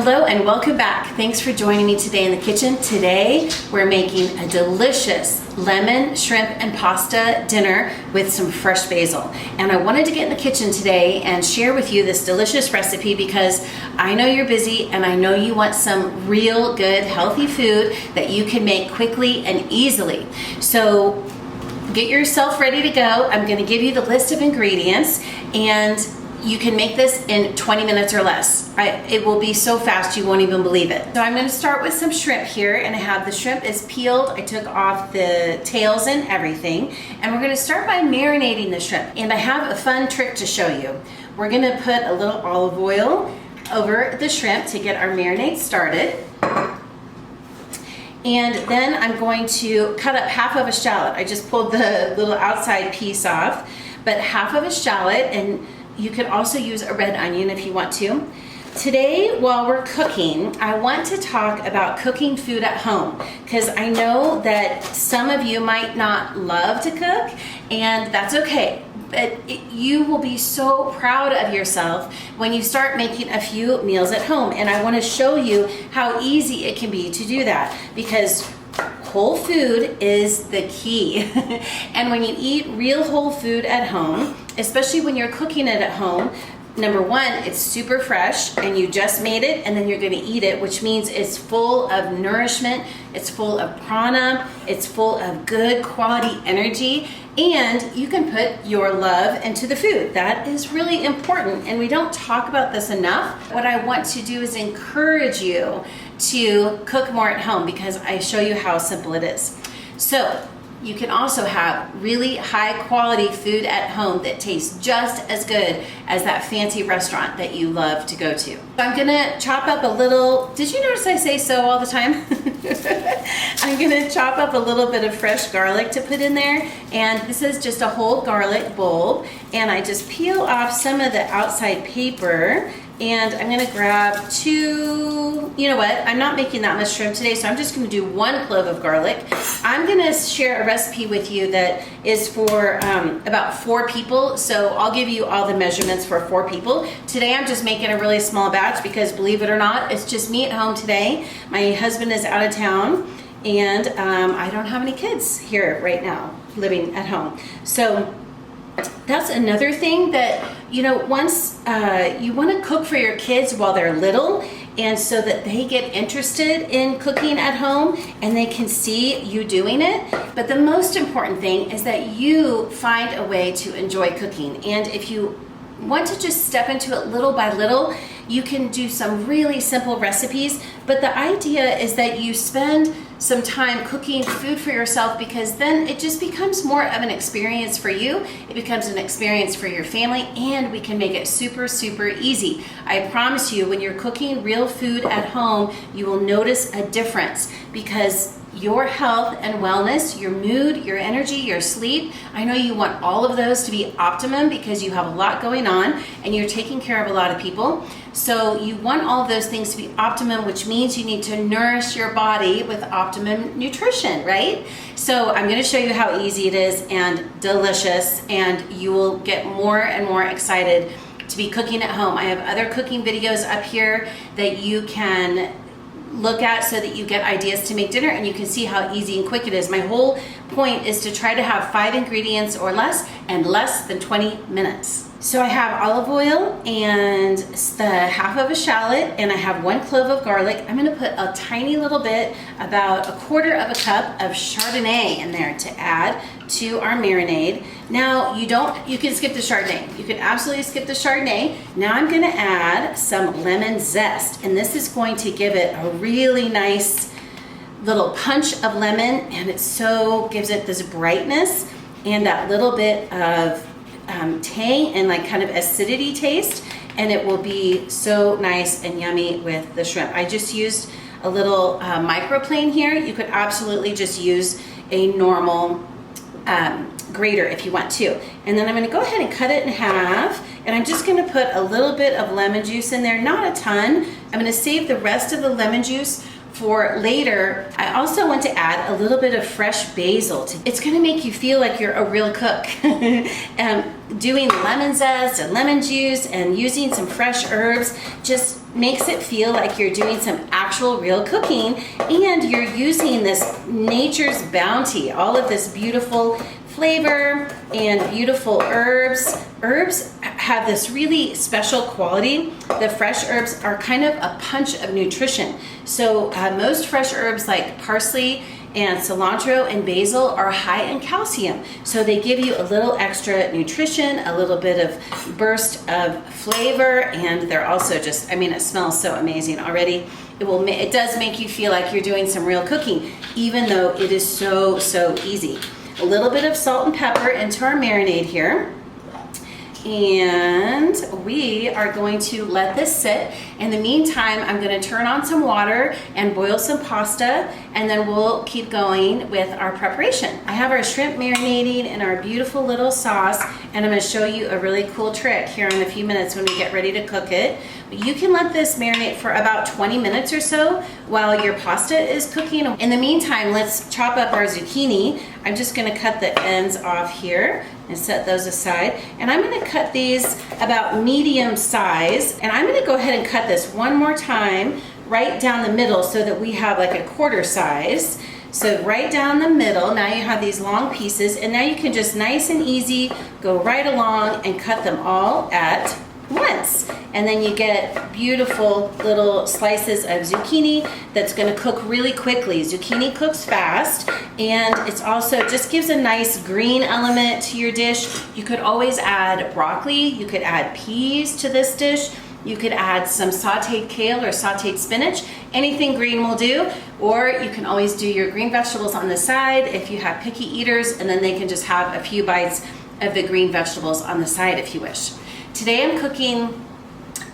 Hello and welcome back. Thanks for joining me today in the kitchen. Today we're making a delicious lemon, shrimp, and pasta dinner with some fresh basil. And I wanted to get in the kitchen today and share with you this delicious recipe because I know you're busy and I know you want some real good healthy food that you can make quickly and easily. So get yourself ready to go. I'm going to give you the list of ingredients and you can make this in 20 minutes or less. It will be so fast you won't even believe it. So I'm going to start with some shrimp here, and I have the shrimp is peeled. I took off the tails and everything, and we're going to start by marinating the shrimp. And I have a fun trick to show you. We're going to put a little olive oil over the shrimp to get our marinade started. And then I'm going to cut up half of a shallot. I just pulled the little outside piece off, but half of a shallot, and you could also use a red onion if you want to. Today, while we're cooking, I want to talk about cooking food at home because I know that some of you might not love to cook, and that's okay. But you will be so proud of yourself when you start making a few meals at home. And I want to show you how easy it can be to do that because whole food is the key. And when you eat real whole food at home, especially when you're cooking it at home, number one, it's super fresh and you just made it and then you're going to eat it, which means it's full of nourishment, it's full of prana, it's full of good quality energy, and you can put your love into the food. That is really important, and we don't talk about this enough. What I want to do is encourage you to cook more at home because I show you how simple it is. So you can also have really high quality food at home that tastes just as good as that fancy restaurant that you love to go to. I'm gonna chop up a little, did you notice I say so all the time? I'm gonna chop up a little bit of fresh garlic to put in there, and this is just a whole garlic bulb, and I just peel off some of the outside paper. And I'm gonna grab two, you know what, I'm not making that much shrimp today, so I'm just gonna do 1 clove of garlic. I'm gonna share a recipe with you that is for about 4 people, so I'll give you all the measurements for 4 people. Today I'm just making a really small batch because believe it or not, it's just me at home today. My husband is out of town, and I don't have any kids here right now living at home. So that's another thing that, you know, once you want to cook for your kids while they're little, and so that they get interested in cooking at home and they can see you doing it. But the most important thing is that you find a way to enjoy cooking. And if you want to just step into it little by little, you can do some really simple recipes, but the idea is that you spend some time cooking food for yourself because then it just becomes more of an experience for you. It becomes an experience for your family, and we can make it super, super easy. I promise you, when you're cooking real food at home, you will notice a difference because your health and wellness, your mood, your energy, your sleep, I know you want all of those to be optimum because you have a lot going on and you're taking care of a lot of people. So you want all of those things to be optimum, which means you need to nourish your body with optimum nutrition, right? So I'm going to show you how easy it is and delicious, and you will get more and more excited to be cooking at home. I have other cooking videos up here that you can look at so that you get ideas to make dinner and you can see how easy and quick it is. My whole point is to try to have 5 ingredients or less and less than 20 minutes. So I have olive oil and the half of a shallot, and I have 1 clove of garlic. I'm gonna put a tiny little bit, about 1/4 of a cup of Chardonnay in there to add to our marinade. Now you can skip the Chardonnay. You can absolutely skip the Chardonnay. Now I'm gonna add some lemon zest, and this is going to give it a really nice little punch of lemon, and it so gives it this brightness and that little bit of tang and like kind of acidity taste, and it will be so nice and yummy with the shrimp. I just used a little microplane here. You could absolutely just use a normal grater if you want to. And then I'm going to go ahead and cut it in half, and I'm just going to put a little bit of lemon juice in there, not a ton. I'm going to save the rest of the lemon juice for later, I also want to add a little bit of fresh basil. It's gonna make you feel like you're a real cook. Doing lemon zest and lemon juice and using some fresh herbs just makes it feel like you're doing some actual real cooking, and you're using this nature's bounty, all of this beautiful flavor and beautiful herbs. Herbs have this really special quality. The fresh herbs are kind of a punch of nutrition. So most fresh herbs like parsley and cilantro and basil are high in calcium. So they give you a little extra nutrition, a little bit of burst of flavor, and they're also just, I mean, it smells so amazing already. It does make you feel like you're doing some real cooking, even though it is so easy. A little bit of salt and pepper into our marinade here. And we are going to let this sit. In the meantime, I'm going to turn on some water and boil some pasta, and then we'll keep going with our preparation. I have our shrimp marinating in our beautiful little sauce, and I'm going to show you a really cool trick here in a few minutes when we get ready to cook it. But you can let this marinate for about 20 minutes or so while your pasta is cooking. In the meantime, let's chop up our zucchini. I'm just going to cut the ends off here and set those aside. And I'm going to cut these about medium size. And I'm going to go ahead and cut this one more time right down the middle so that we have like a quarter size. So right down the middle, now you have these long pieces, and now you can just nice and easy go right along and cut them all at once. And then you get beautiful little slices of zucchini that's going to cook really quickly. Zucchini cooks fast, and it's also just gives a nice green element to your dish. You could always add broccoli, you could add peas to this dish, you could add some sauteed kale or sauteed spinach. Anything green will do, or you can always do your green vegetables on the side if you have picky eaters, and then they can just have a few bites of the green vegetables on the side if you wish. Today I'm cooking,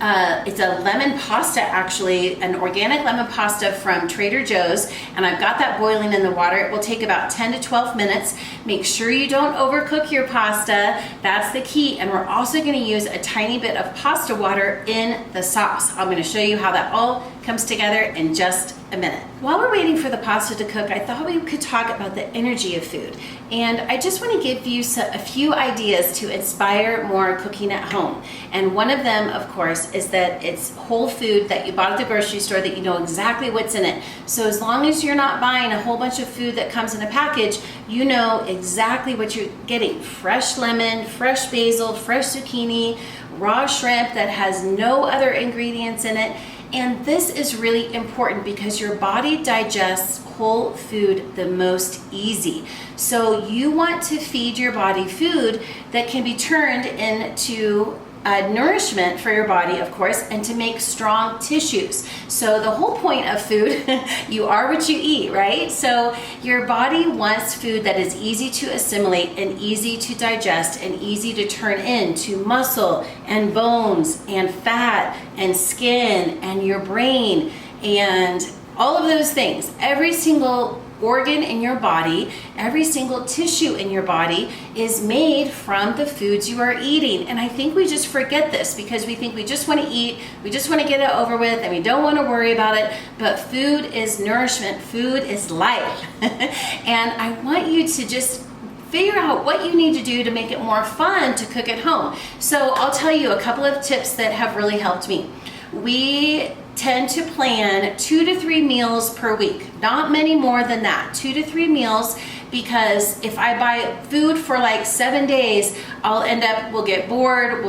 it's a lemon pasta, actually, an organic lemon pasta from Trader Joe's, and I've got that boiling in the water. It will take about 10 to 12 minutes. Make sure you don't overcook your pasta. That's the key. And we're also going to use a tiny bit of pasta water in the sauce. I'm going to show you how that all comes together in just a minute. While we're waiting for the pasta to cook, I thought we could talk about the energy of food. And I just want to give you a few ideas to inspire more cooking at home. And one of them, of course, is that it's whole food that you bought at the grocery store, that you know exactly what's in it. So as long as you're not buying a whole bunch of food that comes in a package, you know exactly what you're getting. Fresh lemon, fresh basil, fresh zucchini, raw shrimp that has no other ingredients in it. And this is really important because your body digests whole food the most easy. So you want to feed your body food that can be turned into nourishment for your body, of course, and to make strong tissues. So the whole point of food, you are what you eat, right? So your body wants food that is easy to assimilate and easy to digest and easy to turn into muscle and bones and fat and skin and your brain and all of those things. Every single organ in your body, every single tissue in your body is made from the foods you are eating. And I think we just forget this because we think we just want to eat, we just want to get it over with, and we don't want to worry about it. But food is nourishment, food is life. And I want you to just figure out what you need to do to make it more fun to cook at home. So I'll tell you a couple of tips that have really helped me. We tend to plan 2 to 3 meals per week, not many more than that, 2 to 3 meals, because if I buy food for like 7 days, we'll get bored,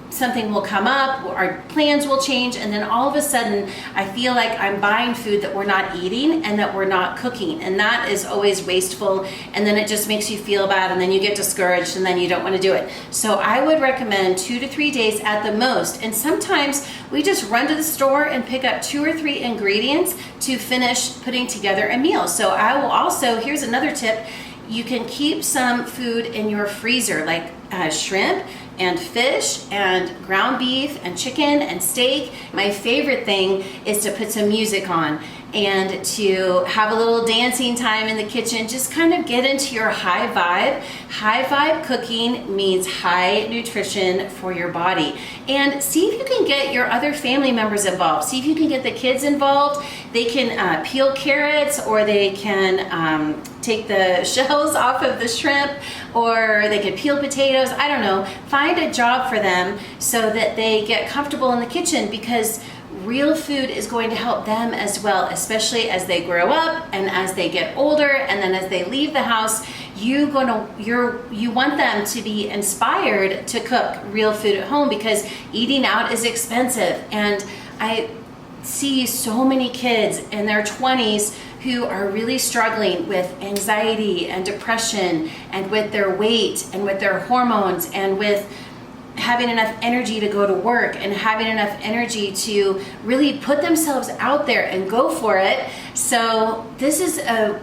something will come up, our plans will change, and then all of a sudden I feel like I'm buying food that we're not eating and that we're not cooking, and that is always wasteful, and then it just makes you feel bad, and then you get discouraged, and then you don't want to do it. So I would recommend 2 to 3 days at the most, and sometimes we just run to the store and pick up 2 or 3 ingredients to finish putting together a meal. So I will also, here's another tip, you can keep some food in your freezer, like shrimp. and fish and ground beef and chicken and steak. My favorite thing is to put some music on and to have a little dancing time in the kitchen. Just kind of get into your high vibe. High vibe cooking means high nutrition for your body. And see if you can get your other family members involved. See if you can get the kids involved. They can peel carrots, or they can take the shells off of the shrimp, or they could peel potatoes. I don't know. Find a job for them so that they get comfortable in the kitchen, because real food is going to help them as well, especially as they grow up and as they get older, and then as they leave the house. You want them to be inspired to cook real food at home, because eating out is expensive. And I see so many kids in their 20s who are really struggling with anxiety and depression, and with their weight, and with their hormones, and with having enough energy to go to work, and having enough energy to really put themselves out there and go for it. So this is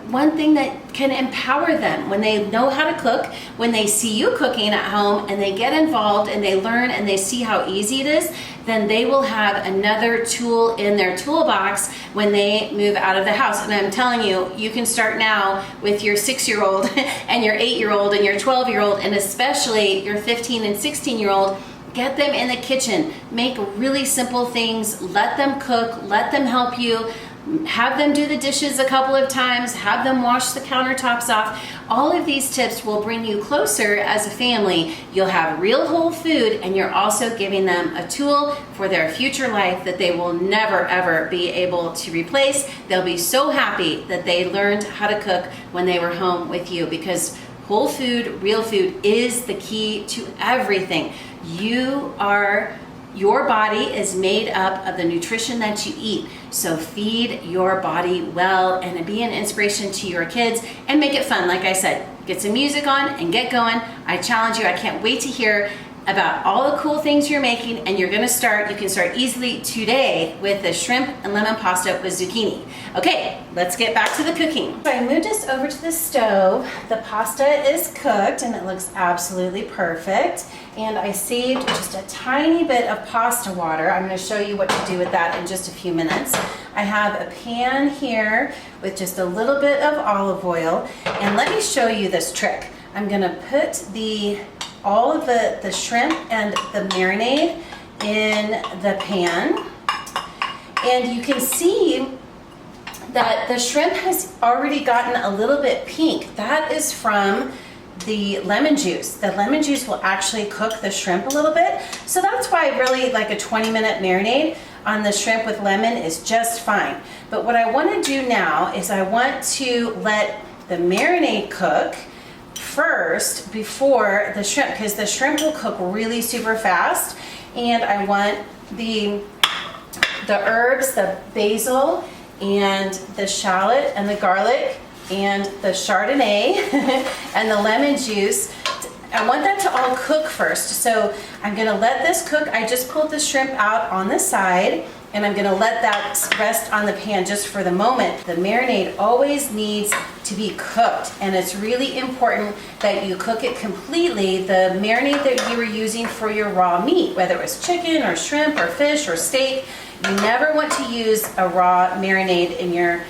one thing that can empower them. When they know how to cook, when they see you cooking at home and they get involved and they learn and they see how easy it is, then they will have another tool in their toolbox when they move out of the house. And I'm telling you, you can start now with your 6-year-old and your 8-year-old and your 12-year-old, and especially your 15 and 16-year-old. Get them in the kitchen. Make really simple things. Let them cook. Let them help you. Have them do the dishes a couple of times. Have them wash the countertops off. All of these tips will bring you closer as a family. You'll have real whole food, and you're also giving them a tool for their future life that they will never ever be able to replace. They'll be so happy that they learned how to cook when they were home with you, because whole food, real food is the key to everything. Your body is made up of the nutrition that you eat. So feed your body well, and be an inspiration to your kids, and make it fun. Like I said, get some music on and get going. I challenge you. I can't wait to hear about all the cool things you're making, and you can start easily today with the shrimp and lemon pasta with zucchini. Okay, let's get back to the cooking. So I moved this over to the stove. The pasta is cooked and it looks absolutely perfect. And I saved just a tiny bit of pasta water. I'm going to show you what to do with that in just a few minutes. I have a pan here with just a little bit of olive oil, and let me show you this trick. I'm going to put all of the shrimp and the marinade in the pan, and you can see that the shrimp has already gotten a little bit pink. That is from the lemon juice. The lemon juice will actually cook the shrimp a little bit. So that's why really like a 20-minute marinade on the shrimp with lemon is just fine. But what I want to do now is I want to let the marinade cook first before the shrimp, because the shrimp will cook really super fast. And I want the herbs, the basil and the shallot and the garlic and the Chardonnay and the lemon juice, I want that to all cook first. So I'm gonna let this cook. I just pulled the shrimp out on the side, and I'm gonna let that rest on the pan just for the moment. The marinade always needs to be cooked, and it's really important that you cook it completely. The marinade that you were using for your raw meat, whether it was chicken or shrimp or fish or steak, you never want to use a raw marinade in your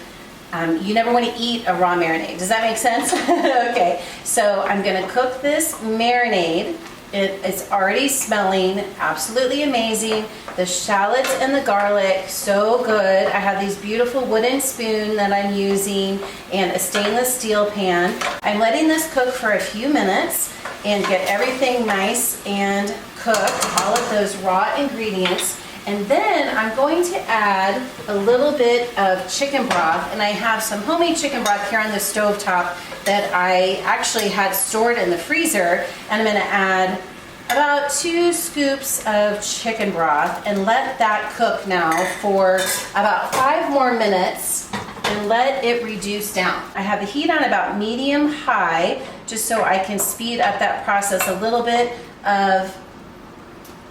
you never want to eat a raw marinade. Does that make sense? Okay, so I'm going to cook this marinade. It's already smelling absolutely amazing. The shallots and the garlic, so good. I have these beautiful wooden spoon that I'm using and a stainless steel pan. I'm letting this cook for a few minutes and get everything nice and cooked, all of those raw ingredients. And then I'm going to add a little bit of chicken broth, and I have some homemade chicken broth here on the stovetop that I actually had stored in the freezer, and I'm going to add about 2 scoops of chicken broth and let that cook now for about 5 more minutes and let it reduce down. I have the heat on about medium-high just so I can speed up that process a little bit of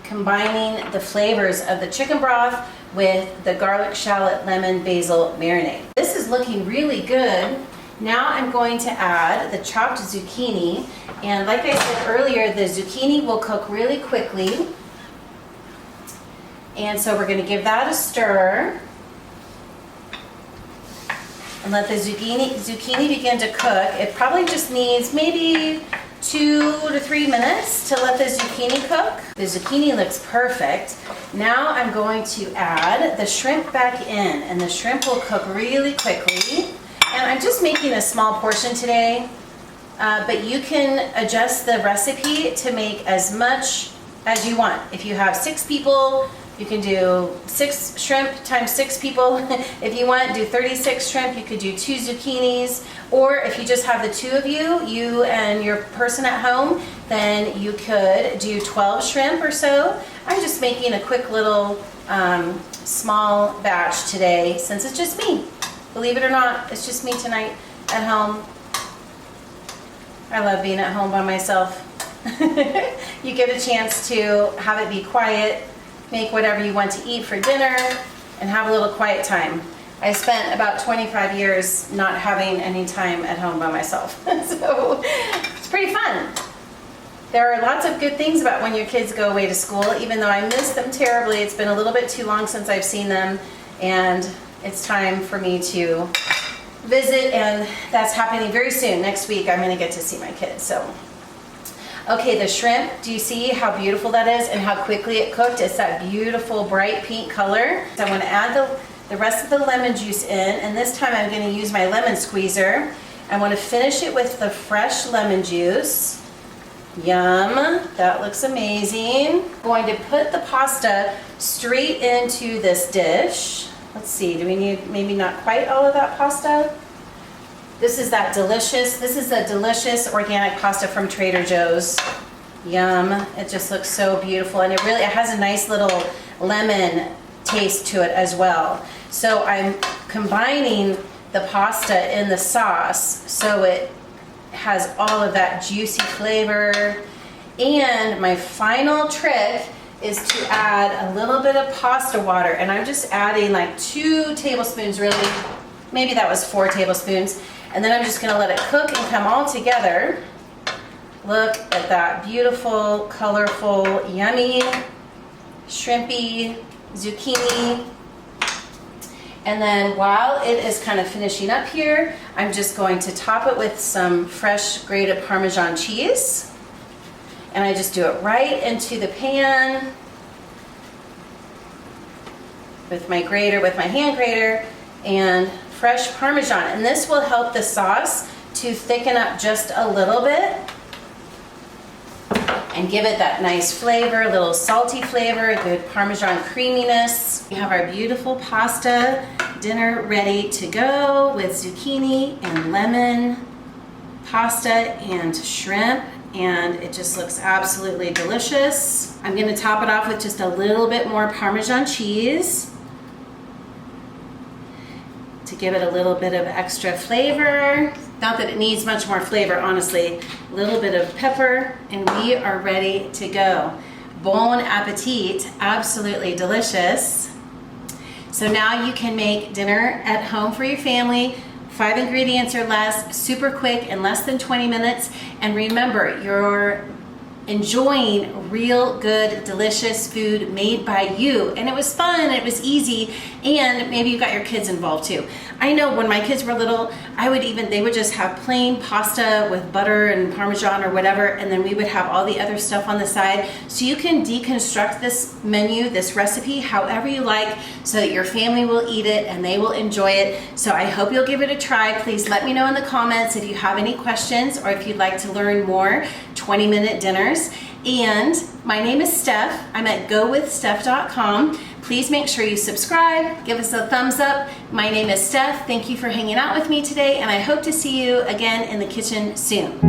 combining the flavors of the chicken broth with the garlic, shallot, lemon, basil marinade. This is looking really good, Now I'm going to add the chopped zucchini, and like I said earlier, the zucchini will cook really quickly. And so we're going to give that a stir and let the zucchini begin to cook. It probably just needs maybe 2 to 3 minutes to let the zucchini cook. The zucchini looks perfect. Now I'm going to add the shrimp back in, and the shrimp will cook really quickly. And I'm just making a small portion today, but you can adjust the recipe to make as much as you want. If you have 6 people, you can do 6 shrimp times 6 people. If you want, do 36 shrimp. You could do 2 zucchinis. Or if you just have the 2 of you, you and your person at home, then you could do 12 shrimp or so. I'm just making a quick little small batch today since it's just me. Believe it or not, it's just me tonight at home. I love being at home by myself. You get a chance to have it be quiet, make whatever you want to eat for dinner, and have a little quiet time. I spent about 25 years not having any time at home by myself. So it's pretty fun. There are lots of good things about when your kids go away to school, even though I miss them terribly. It's been a little bit too long since I've seen them, and it's time for me to visit, and that's happening very soon. Next week I'm going to get to see my kids. So okay, the shrimp, do you see how beautiful that is and how quickly it cooked? It's that beautiful bright pink color. So I'm going to add the rest of the lemon juice in, and this time I'm going to use my lemon squeezer. I want to finish it with the fresh lemon juice. Yum, that looks amazing. I'm going to put the pasta straight into this dish. Let's see, do we need maybe not quite all of that pasta? This is a delicious organic pasta from Trader Joe's. Yum, it just looks so beautiful, and it has a nice little lemon taste to it as well. So I'm combining the pasta in the sauce so it has all of that juicy flavor. And my final trick is to add a little bit of pasta water, and I'm just adding like 2 tablespoons really. Maybe that was 4 tablespoons. And then I'm just going to let it cook and come all together. Look at that beautiful, colorful, yummy, shrimpy zucchini. And then while it is kind of finishing up here, I'm just going to top it with some fresh grated Parmesan cheese. And I just do it right into the pan with my grater, with my hand grater, and fresh Parmesan. And this will help the sauce to thicken up just a little bit and give it that nice flavor, a little salty flavor, a good Parmesan creaminess. We have our beautiful pasta dinner ready to go with zucchini and lemon, pasta and shrimp, and it just looks absolutely delicious. I'm going to top it off with just a little bit more Parmesan cheese to give it a little bit of extra flavor. Not that it needs much more flavor, honestly. A little bit of pepper, and we are ready to go. Bon appetit, absolutely delicious. So now you can make dinner at home for your family. 5 ingredients or less, super quick, in less than 20 minutes. And remember, you're enjoying real good, delicious food made by you. And it was fun, it was easy, and maybe you got your kids involved too. I know when my kids were little, they would just have plain pasta with butter and Parmesan or whatever, and then we would have all the other stuff on the side. So you can deconstruct this menu, this recipe, however you like, so that your family will eat it and they will enjoy it. So I hope you'll give it a try. Please let me know in the comments if you have any questions or if you'd like to learn more 20-minute dinners. And my name is Steph. I'm at gowithsteph.com. Please make sure you subscribe, give us a thumbs up. My name is Steph. Thank you for hanging out with me today, and I hope to see you again in the kitchen soon.